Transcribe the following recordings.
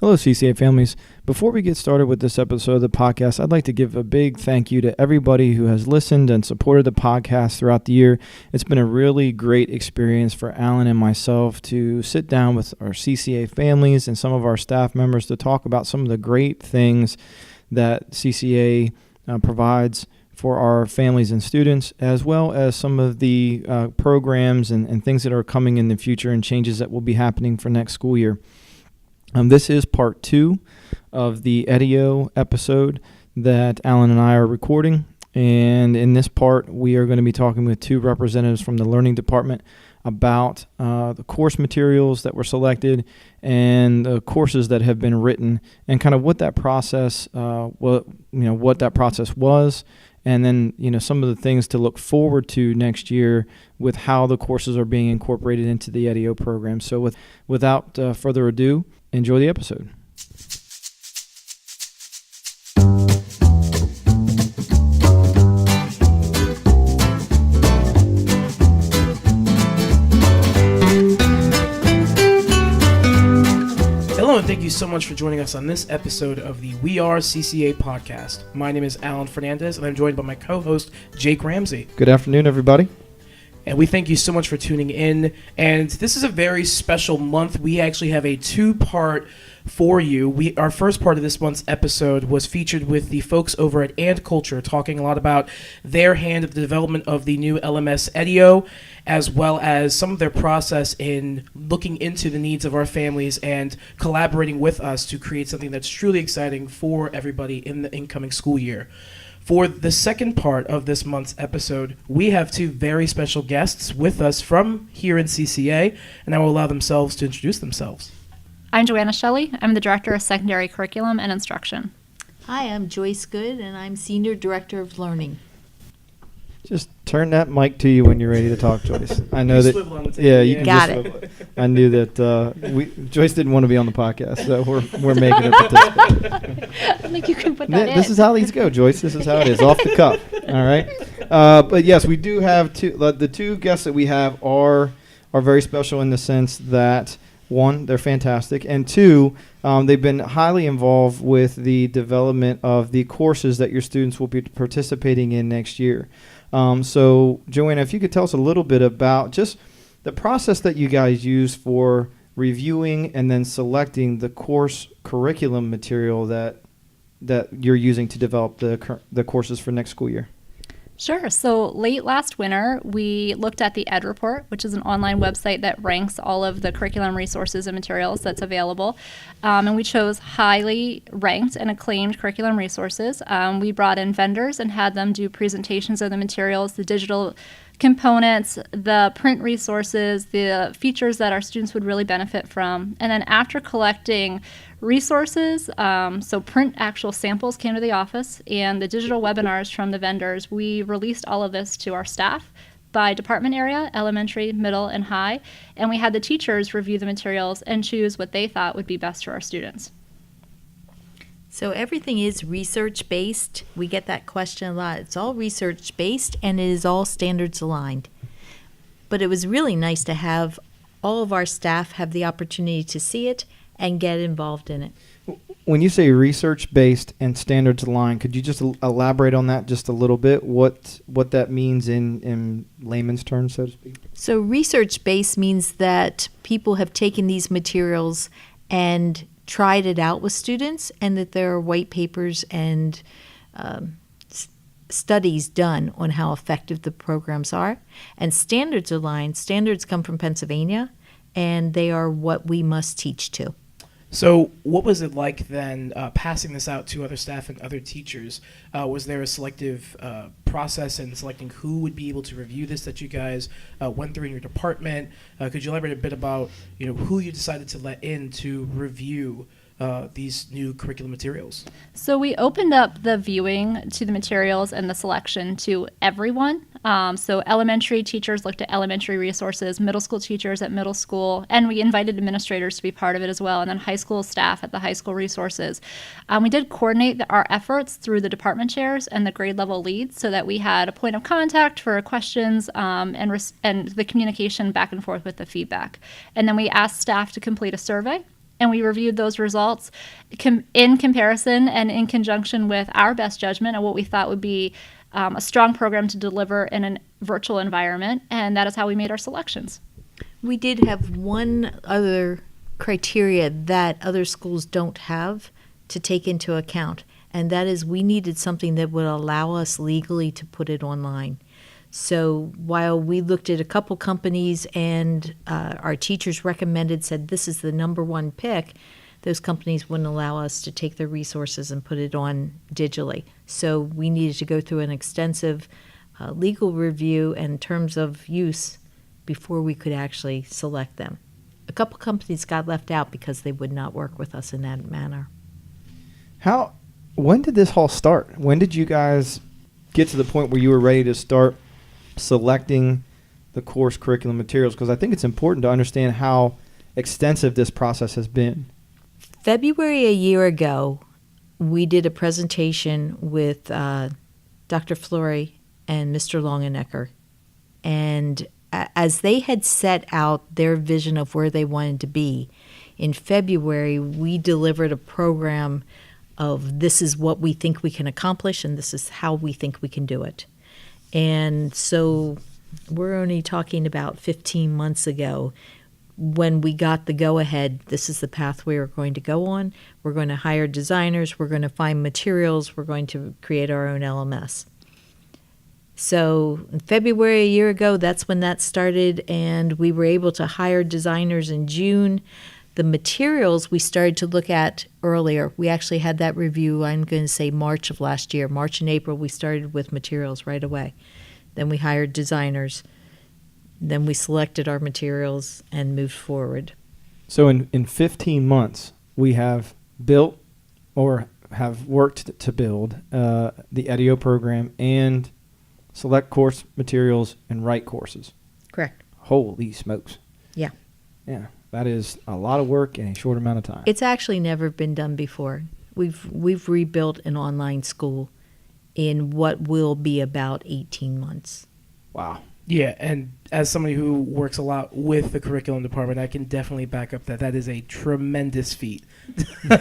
Hello, CCA families. Before we get started with this episode of the podcast, I'd like to give a big thank you to everybody who has listened and supported the podcast throughout the year. It's been a really great experience for Alan and myself to sit down with our CCA families and some of our staff members to talk about some of the great things that CCA provides for our families and students, as well as some of the programs and things that are coming in the future and changes that will be happening for next school year. This is part 2 of the edio episode that Alan and I are recording. And in this part, we are going to be talking with 2 representatives from the Learning Department about the course materials that were selected and the courses that have been written and kind of what that process, what that process was. And then, some of the things to look forward to next year with how the courses are being incorporated into the edio program. So without further ado, enjoy the episode. Hello, and thank you so much for joining us on this episode of the We Are CCA podcast. My name is Alan Fernandez, and I'm joined by my co-host, Jake Ramsey. Good afternoon, everybody. And we thank you so much for tuning in. And this is a very special month. We actually have a 2-part for you. Our first part of this month's episode was featured with the folks over at And Culture, talking a lot about their hand of the development of the new LMS edio, as well as some of their process in looking into the needs of our families and collaborating with us to create something that's truly exciting for everybody in the incoming school year. For the second part of this month's episode, we have 2 very special guests with us from here in CCA, and I will allow themselves to introduce themselves. I'm Joanna Shelley. I'm the Director of Secondary Curriculum and Instruction. Hi, I'm Joyce Good, and I'm Senior Director of Learning. Just turn that mic to you when you're ready to talk, Joyce. I know that. Yeah, you can Got just it. swivel. I knew that Joyce didn't want to be on the podcast, so we're making her participate. I think you can put that in. This is how these go, Joyce. This is how it is, off the cuff. All right. But yes, we do have 2. The 2 guests that we have are very special in the sense that 1, they're fantastic, and 2, they've been highly involved with the development of the courses that your students will be participating in next year. So, Joanna, if you could tell us a little bit about just the process that you guys use for reviewing and then selecting the course curriculum material that you're using to develop the courses for next school year. Sure. So late last winter, we looked at the Ed Report, which is an online website that ranks all of the curriculum resources and materials that's available. And we chose highly ranked and acclaimed curriculum resources. We brought in vendors and had them do presentations of the materials, the digital components, the print resources, the features that our students would really benefit from. And then after collecting resources, so print actual samples came to the office, and the digital webinars from the vendors, we released all of this to our staff by department area, elementary, middle, and high, and we had the teachers review the materials and choose what they thought would be best for our students. So everything is research-based. We get that question a lot. It's all research-based, and it is all standards aligned. But it was really nice to have all of our staff have the opportunity to see it and get involved in it. When you say research-based and standards aligned, could you just elaborate on that just a little bit? What that means in layman's terms, so to speak? So research-based means that people have taken these materials and tried it out with students, and that there are white papers and studies done on how effective the programs are. And standards aligned. Standards come from Pennsylvania, and they are what we must teach to. So what was it like then passing this out to other staff and other teachers? Was there a selective process in selecting who would be able to review this that you guys went through in your department? Could you elaborate a bit about who you decided to let in to review these new curriculum materials? So we opened up the viewing to the materials and the selection to everyone. So elementary teachers looked at elementary resources, middle school teachers at middle school, and we invited administrators to be part of it as well, and then high school staff at the high school resources. We did coordinate our efforts through the department chairs and the grade level leads so that we had a point of contact for questions and the communication back and forth with the feedback. And then we asked staff to complete a survey. and we reviewed those results in comparison and in conjunction with our best judgment of what we thought would be a strong program to deliver in a virtual environment, and that is how we made our selections. We did have one other criteria that other schools don't have to take into account, and that is we needed something that would allow us legally to put it online. So while we looked at a couple companies and our teachers said this is the number one pick, those companies wouldn't allow us to take their resources and put it on digitally. So we needed to go through an extensive legal review and terms of use before we could actually select them. A couple companies got left out because they would not work with us in that manner. When did this all start? When did you guys get to the point where you were ready to start selecting the course curriculum materials? Because I think it's important to understand how extensive this process has been. February a year ago, we did a presentation with Dr. Flory and Mr. Longenecker. And as they had set out their vision of where they wanted to be, in February, we delivered a program of this is what we think we can accomplish and this is how we think we can do it. And so we're only talking about 15 months ago when we got the go-ahead, this is the path we are going to go on. We're going to hire designers. We're going to find materials. We're going to create our own LMS. So in February a year ago, that's when that started, and we were able to hire designers in June. The materials we started to look at earlier. We actually had that review, I'm going to say March of last year. March and April, we started with materials right away. Then we hired designers. Then we selected our materials and moved forward. So in 15 months, we have built or have worked to build the edio program and select course materials and write courses. Correct. Holy smokes. Yeah. Yeah, that is a lot of work in a short amount of time. It's actually never been done before. We've rebuilt an online school in what will be about 18 months. Wow. Yeah, and as somebody who works a lot with the curriculum department, I can definitely back up that is a tremendous feat.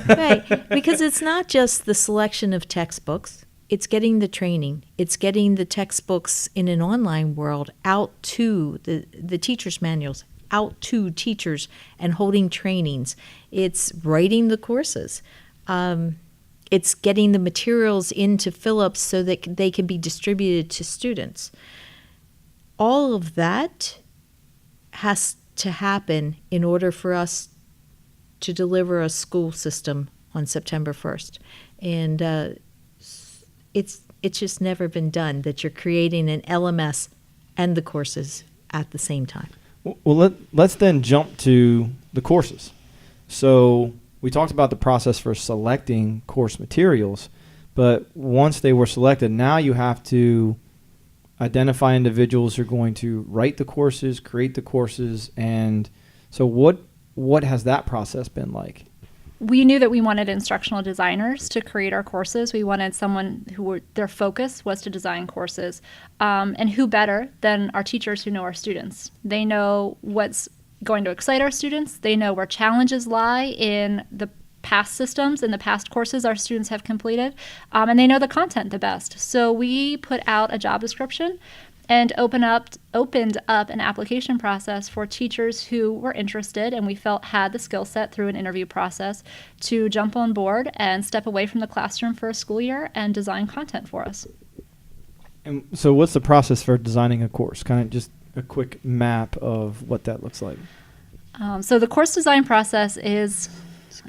Right, because it's not just the selection of textbooks. It's getting the training. It's getting the textbooks in an online world out to the teachers' manuals, out to teachers and holding trainings. It's writing the courses. It's getting the materials into Phillips so that they can be distributed to students. All of that has to happen in order for us to deliver a school system on September 1st. And it's just never been done that you're creating an LMS and the courses at the same time. Well, let's then jump to the courses. So we talked about the process for selecting course materials, but once they were selected, now you have to identify individuals who are going to write the courses, create the courses, and so what has that process been like? We knew that we wanted instructional designers to create our courses. We wanted someone their focus was to design courses. And who better than our teachers who know our students? They know what's going to excite our students. They know where challenges lie in the past systems and the past courses our students have completed. And they know the content the best. So we put out a job description and opened up an application process for teachers who were interested and we felt had the skill set through an interview process to jump on board and step away from the classroom for a school year and design content for us. And so what's the process for designing a course? Kind of just a quick map of what that looks like. So the course design process is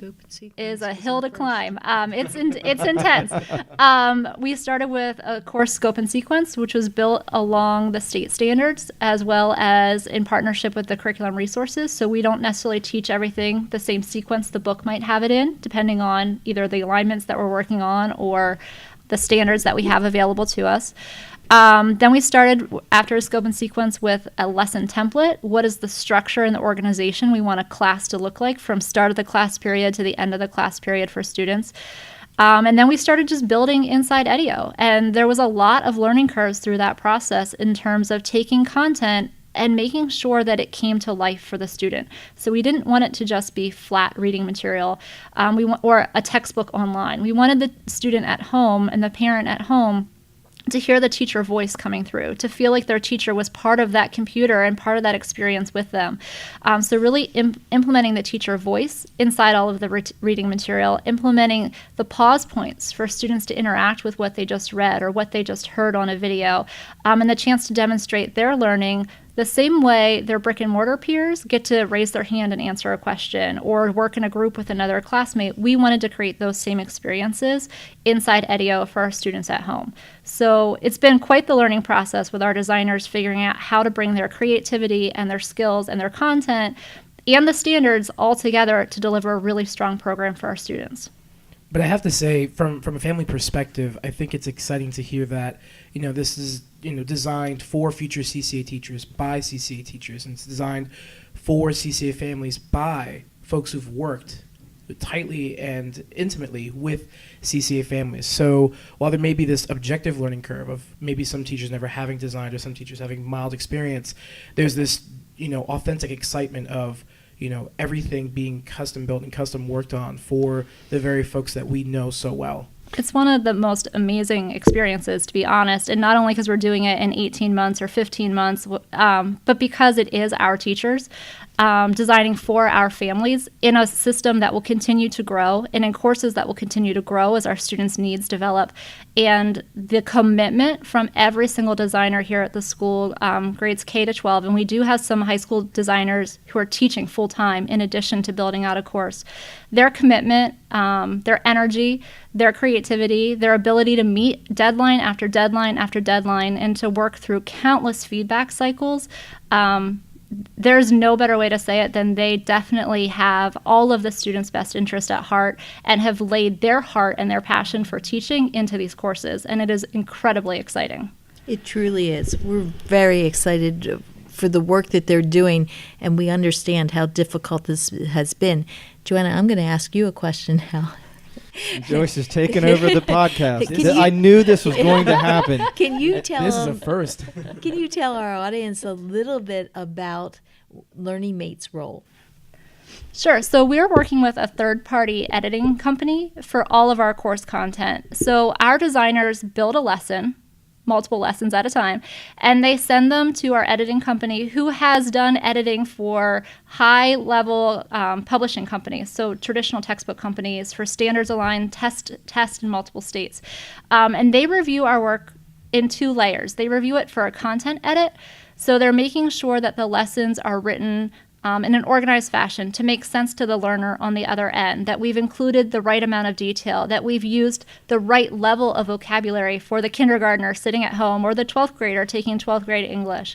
a hill to first. climb. It's intense. We started with a course scope and sequence, which was built along the state standards as well as in partnership with the curriculum resources. So we don't necessarily teach everything the same sequence the book might have it in, depending on either the alignments that we're working on or the standards that we have available to us. Then we started, after a scope and sequence, with a lesson template. What is the structure and the organization we want a class to look like from start of the class period to the end of the class period for students? And then we started just building inside edio. And there was a lot of learning curves through that process in terms of taking content and making sure that it came to life for the student. So we didn't want it to just be flat reading material or a textbook online. We wanted the student at home and the parent at home to hear the teacher voice coming through, to feel like their teacher was part of that computer and part of that experience with them. So really implementing the teacher voice inside all of the reading material, implementing the pause points for students to interact with what they just read or what they just heard on a video, and the chance to demonstrate their learning the same way their brick and mortar peers get to raise their hand and answer a question or work in a group with another classmate. We wanted to create those same experiences inside edio for our students at home. So it's been quite the learning process with our designers figuring out how to bring their creativity and their skills and their content and the standards all together to deliver a really strong program for our students. But I have to say, from a family perspective, I think it's exciting to hear that, this is, designed for future CCA teachers by CCA teachers, and it's designed for CCA families by folks who've worked tightly and intimately with CCA families. So while there may be this objective learning curve of maybe some teachers never having designed or some teachers having mild experience, there's this, authentic excitement of everything being custom built and custom worked on for the very folks that we know so well. It's one of the most amazing experiences, to be honest, and not only because we're doing it in 18 months or 15 months, but because it is our teachers designing for our families in a system that will continue to grow and in courses that will continue to grow as our students' needs develop. And the commitment from every single designer here at the school, grades K to 12, and we do have some high school designers who are teaching full-time in addition to building out a course. Their commitment, their energy, their creativity, their ability to meet deadline after deadline after deadline and to work through countless feedback cycles, there's no better way to say it than they definitely have all of the students' best interest at heart and have laid their heart and their passion for teaching into these courses, and it is incredibly exciting. It truly is. We're very excited for the work that they're doing, and we understand how difficult this has been. Joanna, I'm going to ask you a question now. Joyce is taking over the podcast. I knew this was going to happen. Can you tell This is a first. Can you tell our audience a little bit about Learning Mate's role? Sure. So we're working with a third-party editing company for all of our course content. So our designers build a lesson, multiple lessons at a time, and they send them to our editing company who has done editing for high-level publishing companies, so traditional textbook companies for standards-aligned test in multiple states. And they review our work in 2 layers. They review it for a content edit, so they're making sure that the lessons are written in an organized fashion to make sense to the learner on the other end, that we've included the right amount of detail, that we've used the right level of vocabulary for the kindergartner sitting at home or the 12th grader taking 12th grade English.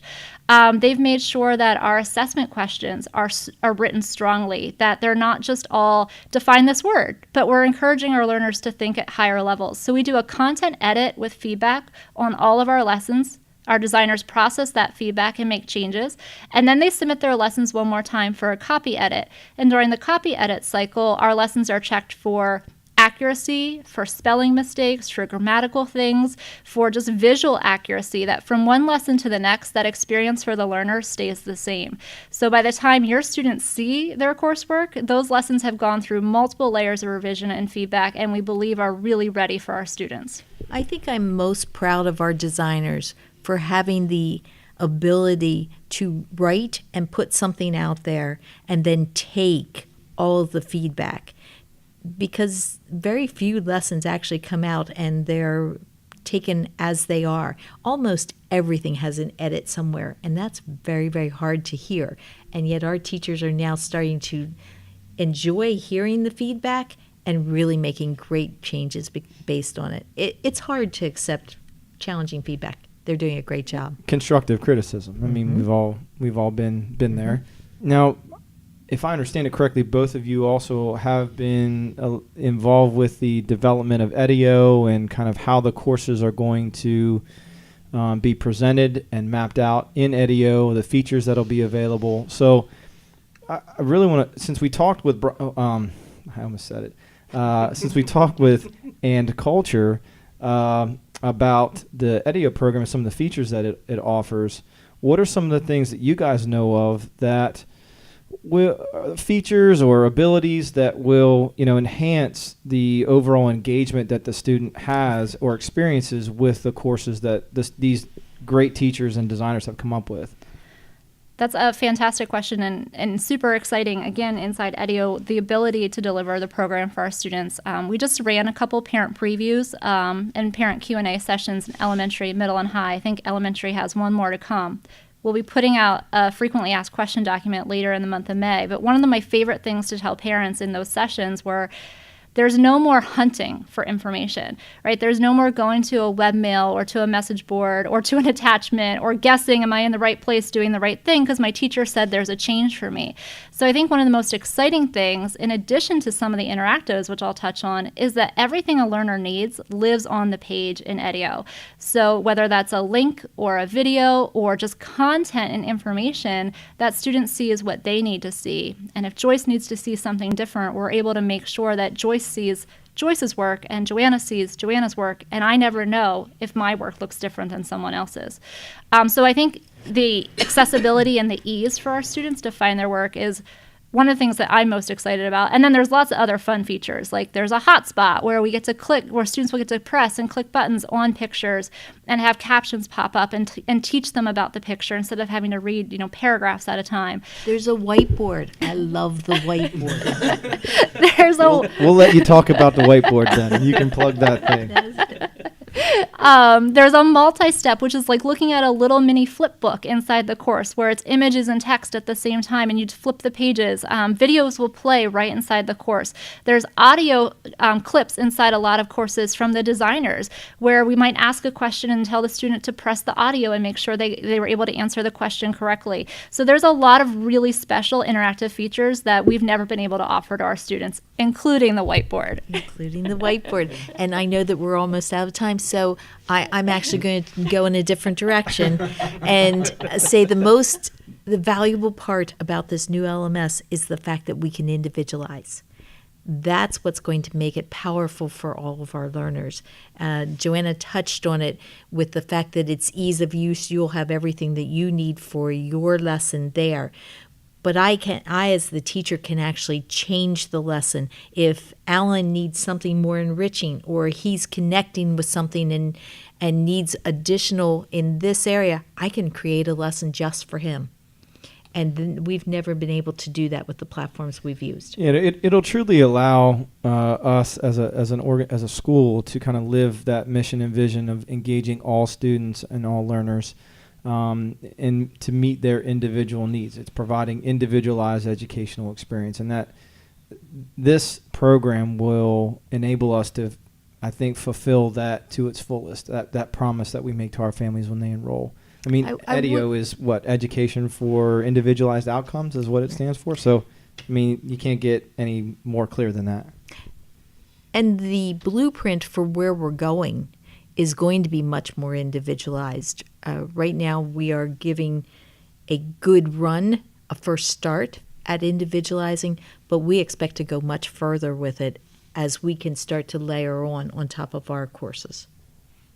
They've made sure that our assessment questions are written strongly, that they're not just all define this word, but we're encouraging our learners to think at higher levels. So we do a content edit with feedback on all of our lessons. Our designers process that feedback and make changes, and then they submit their lessons one more time for a copy edit. And during the copy edit cycle, our lessons are checked for accuracy, for spelling mistakes, for grammatical things, for just visual accuracy, that from one lesson to the next, that experience for the learner stays the same. So by the time your students see their coursework, those lessons have gone through multiple layers of revision and feedback, and we believe are really ready for our students. I think I'm most proud of our designers for having the ability to write and put something out there and then take all of the feedback, because very few lessons actually come out and they're taken as they are. Almost everything has an edit somewhere, and that's very, very hard to hear. And yet our teachers are now starting to enjoy hearing the feedback and really making great changes based on it. It's hard to accept challenging feedback. They're doing a great job. Constructive criticism. I mean, we've all been there. Now, if I understand it correctly, both of you also have been involved with the development of edio and kind of how the courses are going to be presented and mapped out in edio, the features that'll be available. So I really want to, since we talked with, I almost said it, since we talked with And Culture, about the edio program and some of the features that it offers, what are some of the things that you guys know of that will features or abilities that will enhance the overall engagement that the student has or experiences with the courses that these great teachers and designers have come up with? That's a fantastic question and super exciting. Again, inside edio, the ability to deliver the program for our students. We just ran a couple parent previews and parent Q&A sessions in elementary, middle, and high. I think elementary has one more to come. We'll be putting out a frequently asked question document later in the month of May. But one of my favorite things to tell parents in those sessions were, there's no more hunting for information, right? There's no more going to a webmail or to a message board or to an attachment or guessing, am I in the right place doing the right thing because my teacher said there's a change for me. So I think one of the most exciting things, in addition to some of the interactives, which I'll touch on, is that everything a learner needs lives on the page in edio. So whether that's a link or a video or just content and information, that students see is what they need to see. And if Joyce needs to see something different, we're able to make sure that Joyce sees Joyce's work and Joanna sees Joanna's work, and I never know if my work looks different than someone else's. So I think the accessibility and the ease for our students to find their work is one of the things that I'm most excited about. And then there's lots of other fun features, like there's a hotspot where we get to click, where students will get to press and click buttons on pictures and have captions pop up and teach them about the picture instead of having to read, paragraphs at a time. There's a whiteboard. I love the whiteboard. We'll let you talk about the whiteboard then. You can plug that thing. There's a multi-step, which is like looking at a little mini flip book inside the course where it's images and text at the same time, and you flip the pages. Videos will play right inside the course. There's audio clips inside a lot of courses from the designers where we might ask a question and tell the student to press the audio and make sure they were able to answer the question correctly. So there's a lot of really special interactive features that we've never been able to offer to our students, including the whiteboard. And I know that we're almost out of time, so I'm actually going to go in a different direction and say the valuable part about this new LMS is the fact that we can individualize. That's what's going to make it powerful for all of our learners. Joanna touched on it with the fact that it's ease of use. You'll have everything that you need for your lesson there. But I as the teacher can actually change the lesson. If Alan needs something more enriching, or he's connecting with something and needs additional in this area, I can create a lesson just for him. And then we've never been able to do that with the platforms we've used. Yeah, it'll truly allow us as a school to kind of live that mission and vision of engaging all students and all learners. And to meet their individual needs. It's providing individualized educational experience, and that this program will enable us to, I think, fulfill that to its fullest, that promise that we make to our families when they enroll. I mean, edio is what? Education for Individualized Outcomes is what it stands for. So, I mean, you can't get any more clear than that. And the blueprint for where we're going is going to be much more individualized. Right now, we are giving a good run, a first start at individualizing, but we expect to go much further with it as we can start to layer on top of our courses.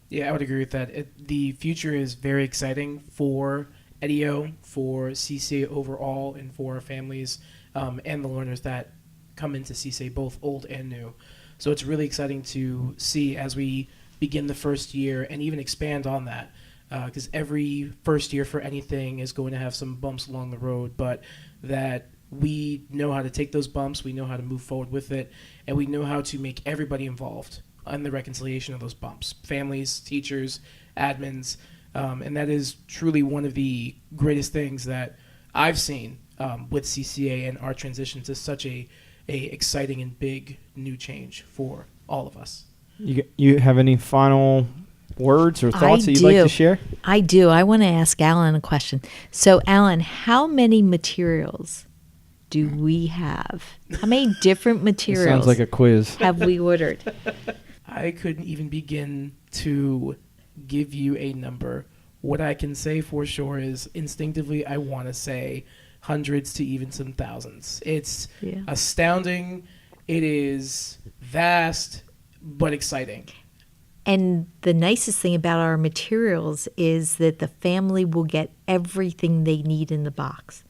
Yeah, I would agree with that. The future is very exciting for edio, for CCA overall, and for our families and the learners that come into CCA, both old and new. So it's really exciting to see as we begin the first year and even expand on that, because every first year for anything is going to have some bumps along the road, but that we know how to take those bumps, we know how to move forward with it, and we know how to make everybody involved in the reconciliation of those bumps, families, teachers, admins, and that is truly one of the greatest things that I've seen with CCA and our transition to such a exciting and big new change for all of us. You have any final words or thoughts that you'd like to share? I do. I want to ask Alan a question. So, Alan, how many materials do we have? How many different materials sounds like a quiz. Have we ordered? I couldn't even begin to give you a number. What I can say for sure is instinctively I want to say hundreds to even some thousands. It's astounding. It is vast, but exciting. And the nicest thing about our materials is that the family will get everything they need in the box.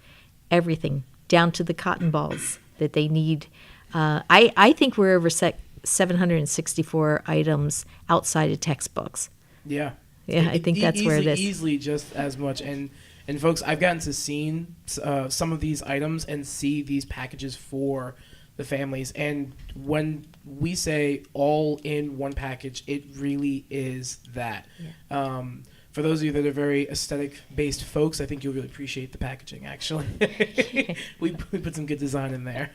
Everything, down to the cotton balls that they need. I think we're over 764 items outside of textbooks. Yeah. Yeah, I think that's where it is. Easily just as much. And folks, I've gotten to see some of these items and see these packages for the families. And when we say all in one package, it really is that. Yeah. For those of you that are very aesthetic-based folks, I think you'll really appreciate the packaging, actually. we put some good design in there.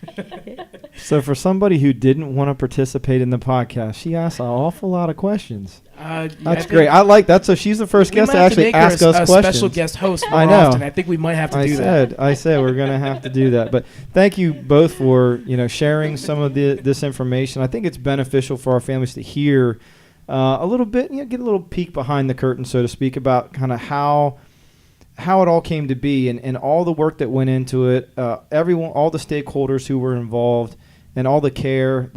So for somebody who didn't want to participate in the podcast, she asked an awful lot of questions. That's great. I like that. So she's the first guest to actually ask us questions. Special guest host more I know. often. I think we might have to do that. I said we're going to have to do that. But thank you both for sharing some of this information. I think it's beneficial for our families to hear a little bit, get a little peek behind the curtain, so to speak, about kind of how it all came to be and all the work that went into it, everyone, all the stakeholders who were involved, and all the care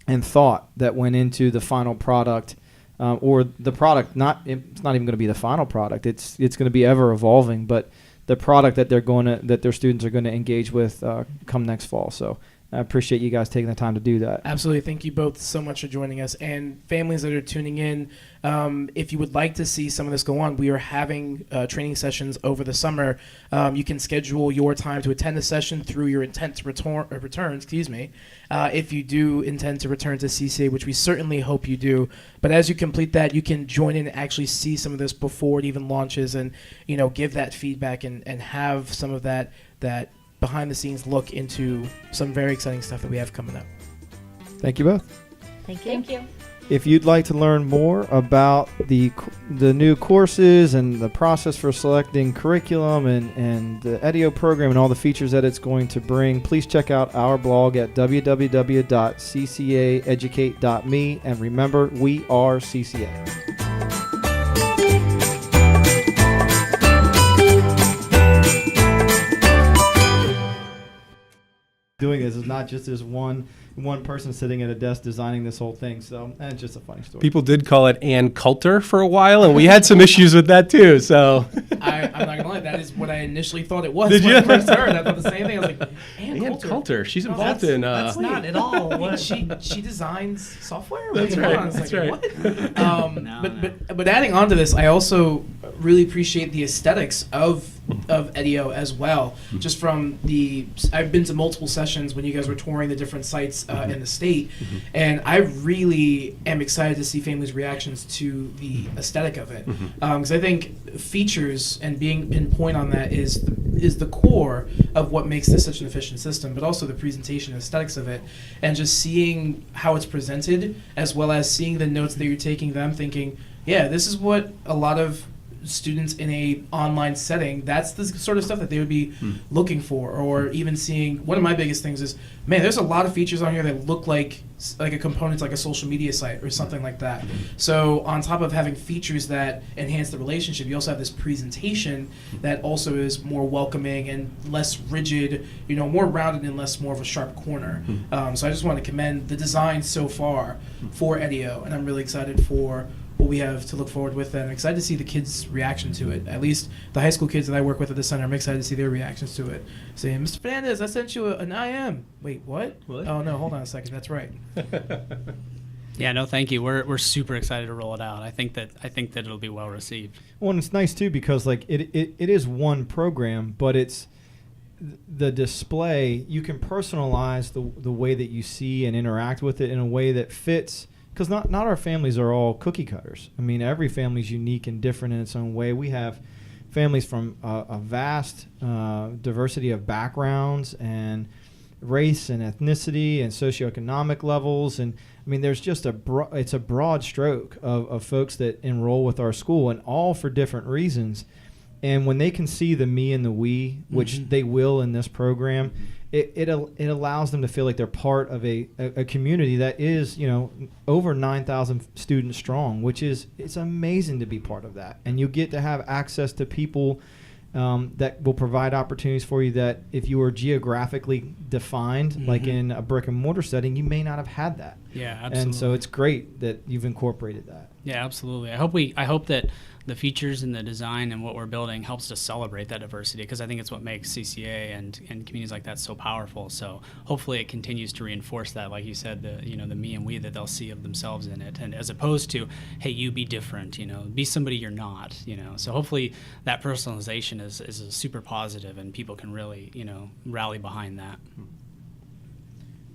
and thought that went into the final product, or the product. It's not even going to be the final product. It's going to be ever evolving, but the product that their students are going to engage with come next fall. So I appreciate you guys taking the time to do that. Absolutely. Thank you both so much for joining us. And families that are tuning in, if you would like to see some of this go on, we are having training sessions over the summer. You can schedule your time to attend the session through your intent to return. If you do intend to return to CCA, which we certainly hope you do. But as you complete that, you can join in and actually see some of this before it even launches and, give that feedback and have some of that behind the scenes look into some very exciting stuff that we have coming up. Thank you both. Thank you. If you'd like to learn more about the new courses and the process for selecting curriculum and the edio program and all the features that it's going to bring, please check out our blog at www.ccaeducate.me. And remember, we are CCA. Doing this is not just this one person sitting at a desk designing this whole thing. So it's just a funny story. People did call it Ann Coulter for a while, and we had some issues with that too. So I'm not gonna lie, that is what I initially thought it was. Did when you? I first heard. I thought the same thing. I was like, Ann Coulter. She's involved that's in. That's not at all. She designs software. That's right. That's right. What? But adding on to this, I also really appreciate the aesthetics of edio as well. Just from I've been to multiple sessions when you guys were touring the different sites in the state, and I really am excited to see families' reactions to the aesthetic of it, because I think features and being pinpoint on that is the core of what makes this such an efficient system, but also the presentation and aesthetics of it, and just seeing how it's presented, as well as seeing the notes that you're taking, them thinking, yeah, this is what a lot of students in a online setting, that's the sort of stuff that they would be looking for. Or even seeing, one of my biggest things is, man, there's a lot of features on here that look like a component, like a social media site or something like that. So on top of having features that enhance the relationship, you also have this presentation that also is more welcoming and less rigid, more rounded and more of a sharp corner. So I just want to commend the design so far for edio, and I'm really excited for what we have to look forward with, and I'm excited to see the kids' reaction to it. At least the high school kids that I work with at the center, I'm excited to see their reactions to it. Saying, Mr. Fernandez, I sent you an IM. Wait, what? Oh, no, hold on a second. That's right. Yeah, no, thank you. We're super excited to roll it out. I think that it'll be well received. Well, and it's nice, too, because it is one program, but it's the display. You can personalize the way that you see and interact with it in a way that fits. Because not our families are all cookie cutters. I mean, every family is unique and different in its own way. We have families from a vast diversity of backgrounds and race and ethnicity and socioeconomic levels. And I mean, there's just it's a broad stroke of folks that enroll with our school, and all for different reasons. And when they can see the me and the we, which they will in this program, it allows them to feel like they're part of a community that is, over 9,000 students strong, which is, it's amazing to be part of that. And you get to have access to people that will provide opportunities for you that if you were geographically defined, like in a brick and mortar setting, you may not have had that. Yeah, absolutely. And so it's great that you've incorporated that. Yeah, absolutely. I hope that the features and the design and what we're building helps to celebrate that diversity, because I think it's what makes CCA and communities like that so powerful. So hopefully it continues to reinforce that, like you said, the me and we that they'll see of themselves in it, and as opposed to, hey, you be different, be somebody you're not, So hopefully that personalization is a super positive, and people can really rally behind that.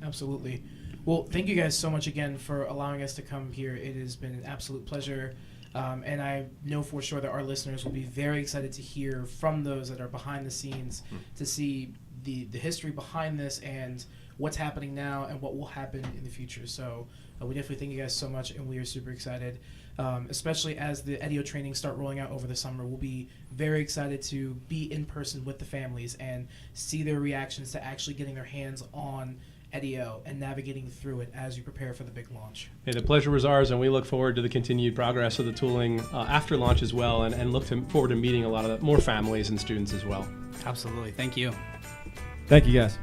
Absolutely. Well, thank you guys so much again for allowing us to come here. It has been an absolute pleasure. And I know for sure that our listeners will be very excited to hear from those that are behind the scenes to see the history behind this and what's happening now and what will happen in the future. So we definitely thank you guys so much, and we are super excited, especially as the edio trainings start rolling out over the summer. We'll be very excited to be in person with the families and see their reactions to actually getting their hands on edio and navigating through it as you prepare for the big launch. Hey, the pleasure was ours, and we look forward to the continued progress of the tooling after launch as well, and look forward to meeting a lot of more families and students as well. Absolutely. Thank you. Thank you, guys.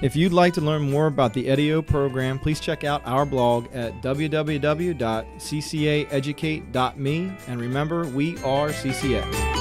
If you'd like to learn more about the edio program, please check out our blog at www.ccaeducate.me, and remember, we are CCA.